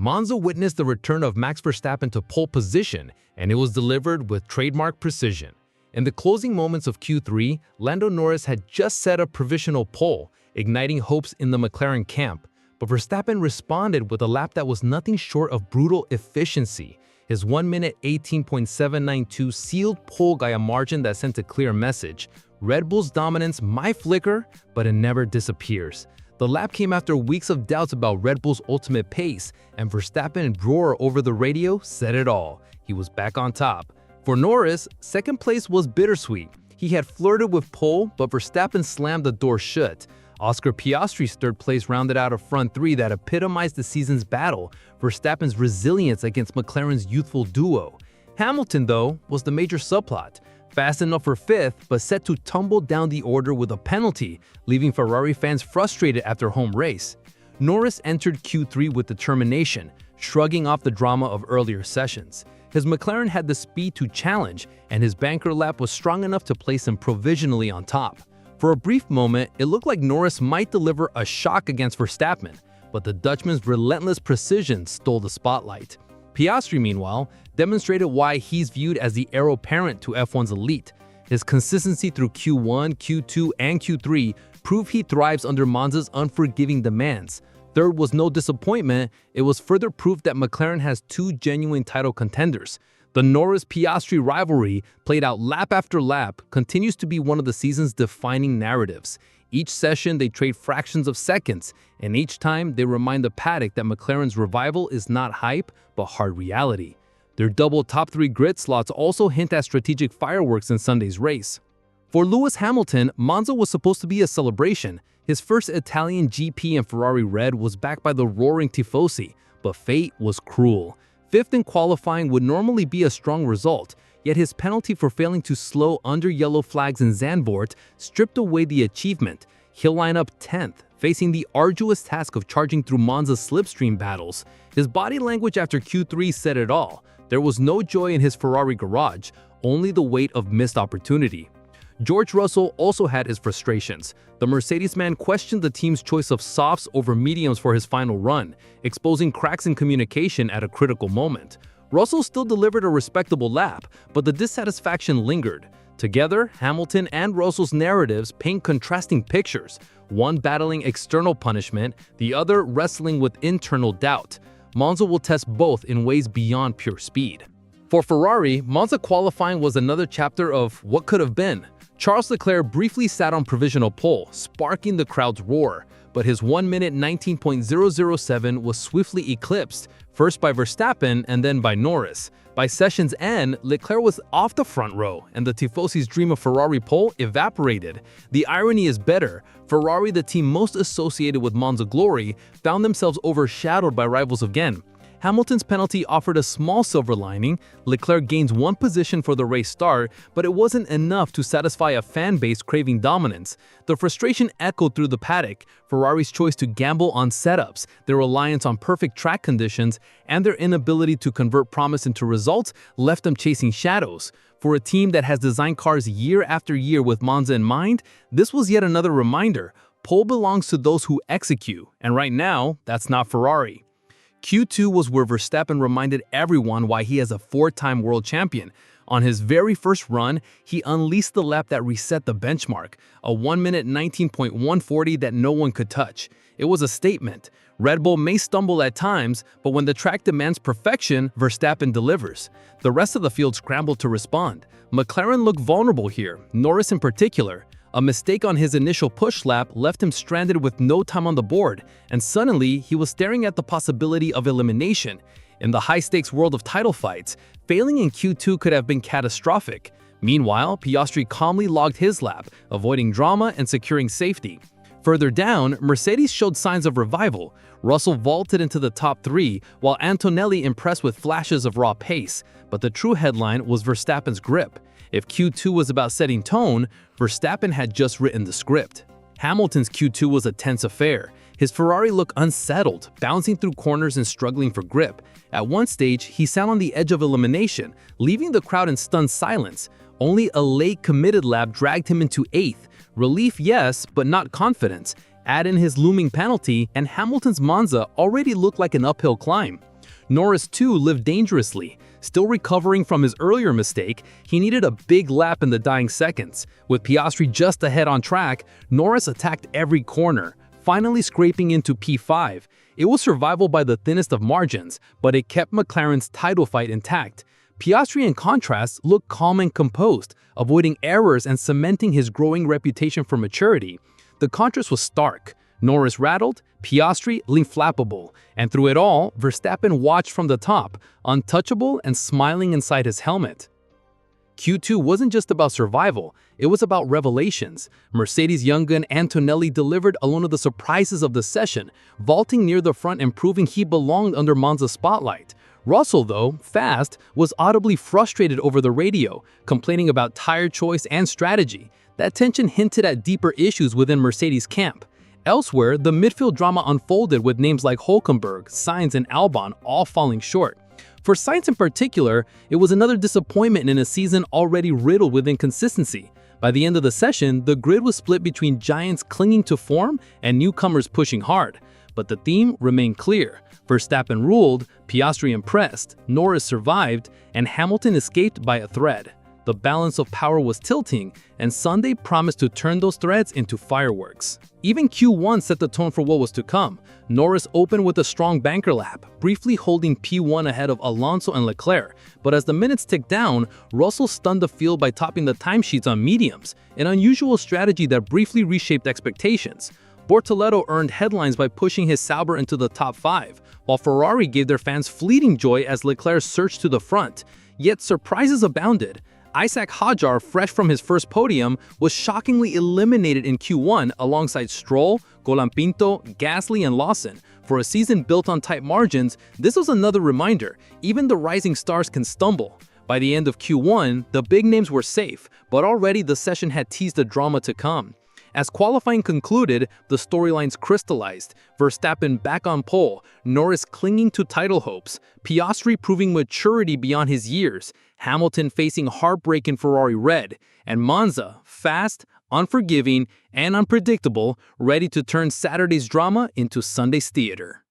Monza witnessed the return of Max Verstappen to pole position, and it was delivered with trademark precision. In the closing moments of Q3, Lando Norris had just set a provisional pole, igniting hopes in the McLaren camp. But Verstappen responded with a lap that was nothing short of brutal efficiency. His 1 minute 18.792 sealed pole by a margin that sent a clear message. Red Bull's dominance might flicker, but it never disappears. The lap came after weeks of doubts about Red Bull's ultimate pace, and Verstappen's roar over the radio said it all. He was back on top. For Norris, second place was bittersweet. He had flirted with pole, but Verstappen slammed the door shut. Oscar Piastri's third place rounded out a front three that epitomized the season's battle, Verstappen's resilience against McLaren's youthful duo. Hamilton, though, was the major subplot. Fast enough for fifth, but set to tumble down the order with a penalty, leaving Ferrari fans frustrated after home race. Norris entered Q3 with determination, shrugging off the drama of earlier sessions. His McLaren had the speed to challenge, and his banker lap was strong enough to place him provisionally on top. For a brief moment, it looked like Norris might deliver a shock against Verstappen, but the Dutchman's relentless precision stole the spotlight. Piastri, meanwhile, demonstrated why he's viewed as the heir apparent to F1's elite. His consistency through Q1, Q2, and Q3 proved he thrives under Monza's unforgiving demands. Third was no disappointment, it was further proof that McLaren has two genuine title contenders. The Norris-Piastri rivalry, played out lap after lap, continues to be one of the season's defining narratives. Each session they trade fractions of seconds, and each time they remind the paddock that McLaren's revival is not hype, but hard reality. Their double top three grid slots also hint at strategic fireworks in Sunday's race. For Lewis Hamilton, Monza was supposed to be a celebration. His first Italian GP in Ferrari Red was backed by the roaring Tifosi, but fate was cruel. Fifth in qualifying would normally be a strong result, yet his penalty for failing to slow under yellow flags in Zandvoort stripped away the achievement. He'll line up 10th, facing the arduous task of charging through Monza's slipstream battles. His body language after Q3 said it all. There was no joy in his Ferrari garage, only the weight of missed opportunity. George Russell also had his frustrations. The Mercedes man questioned the team's choice of softs over mediums for his final run, exposing cracks in communication at a critical moment. Russell still delivered a respectable lap, but the dissatisfaction lingered. Together, Hamilton and Russell's narratives paint contrasting pictures, one battling external punishment, the other wrestling with internal doubt. Monza will test both in ways beyond pure speed. For Ferrari, Monza qualifying was another chapter of what could have been. Charles Leclerc briefly sat on provisional pole, sparking the crowd's roar, but his 1 minute 19.007 was swiftly eclipsed, first by Verstappen and then by Norris. By session's end, Leclerc was off the front row, and the Tifosi's dream of Ferrari pole evaporated. The irony is bitter. Ferrari, the team most associated with Monza glory, found themselves overshadowed by rivals again. Hamilton's penalty offered a small silver lining. Leclerc gains one position for the race start, but it wasn't enough to satisfy a fan base craving dominance. The frustration echoed through the paddock. Ferrari's choice to gamble on setups, their reliance on perfect track conditions, and their inability to convert promise into results left them chasing shadows. For a team that has designed cars year after year with Monza in mind, this was yet another reminder. Pole belongs to those who execute, and right now, that's not Ferrari. Q2 was where Verstappen reminded everyone why he is a four-time world champion. On his very first run, he unleashed the lap that reset the benchmark, a 1 minute 19.140 that no one could touch. It was a statement. Red Bull may stumble at times, but when the track demands perfection, Verstappen delivers. The rest of the field scrambled to respond. McLaren looked vulnerable here, Norris in particular. A mistake on his initial push lap left him stranded with no time on the board, and suddenly he was staring at the possibility of elimination. In the high-stakes world of title fights, failing in Q2 could have been catastrophic. Meanwhile, Piastri calmly logged his lap, avoiding drama and securing safety. Further down, Mercedes showed signs of revival. Russell vaulted into the top three, while Antonelli impressed with flashes of raw pace. But the true headline was Verstappen's grip. If Q2 was about setting tone, Verstappen had just written the script. Hamilton's Q2 was a tense affair. His Ferrari looked unsettled, bouncing through corners and struggling for grip. At one stage, he sat on the edge of elimination, leaving the crowd in stunned silence. Only a late committed lap dragged him into 8th. Relief, yes, but not confidence. Add in his looming penalty, and Hamilton's Monza already looked like an uphill climb. Norris too lived dangerously. Still recovering from his earlier mistake, he needed a big lap in the dying seconds. With Piastri just ahead on track, Norris attacked every corner, finally scraping into P5. It was survival by the thinnest of margins, but it kept McLaren's title fight intact. Piastri, in contrast, looked calm and composed, avoiding errors and cementing his growing reputation for maturity. The contrast was stark. Norris rattled, Piastri leaned flappable, and through it all, Verstappen watched from the top, untouchable and smiling inside his helmet. Q2 wasn't just about survival, it was about revelations. Mercedes' young gun Antonelli delivered one of the surprises of the session, vaulting near the front and proving he belonged under Monza's spotlight. Russell, though, fast, was audibly frustrated over the radio, complaining about tire choice and strategy. That tension hinted at deeper issues within Mercedes' camp. Elsewhere, the midfield drama unfolded with names like Hülkenberg, Sainz, and Albon all falling short. For Sainz in particular, it was another disappointment in a season already riddled with inconsistency. By the end of the session, the grid was split between giants clinging to form and newcomers pushing hard. But the theme remained clear. Verstappen ruled, Piastri impressed, Norris survived, and Hamilton escaped by a thread. The balance of power was tilting, and Sunday promised to turn those threads into fireworks. Even Q1 set the tone for what was to come. Norris opened with a strong banker lap, briefly holding P1 ahead of Alonso and Leclerc. But as the minutes ticked down, Russell stunned the field by topping the timesheets on mediums, an unusual strategy that briefly reshaped expectations. Bortoleto earned headlines by pushing his Sauber into the top 5, while Ferrari gave their fans fleeting joy as Leclerc surged to the front. Yet surprises abounded. Isaac Hadjar, fresh from his first podium, was shockingly eliminated in Q1 alongside Stroll, Colapinto, Gasly, and Lawson. For a season built on tight margins, this was another reminder, even the rising stars can stumble. By the end of Q1, the big names were safe, but already the session had teased the drama to come. As qualifying concluded, the storylines crystallized. Verstappen back on pole, Norris clinging to title hopes, Piastri proving maturity beyond his years, Hamilton facing heartbreak in Ferrari red, and Monza, fast, unforgiving, and unpredictable, ready to turn Saturday's drama into Sunday's theater.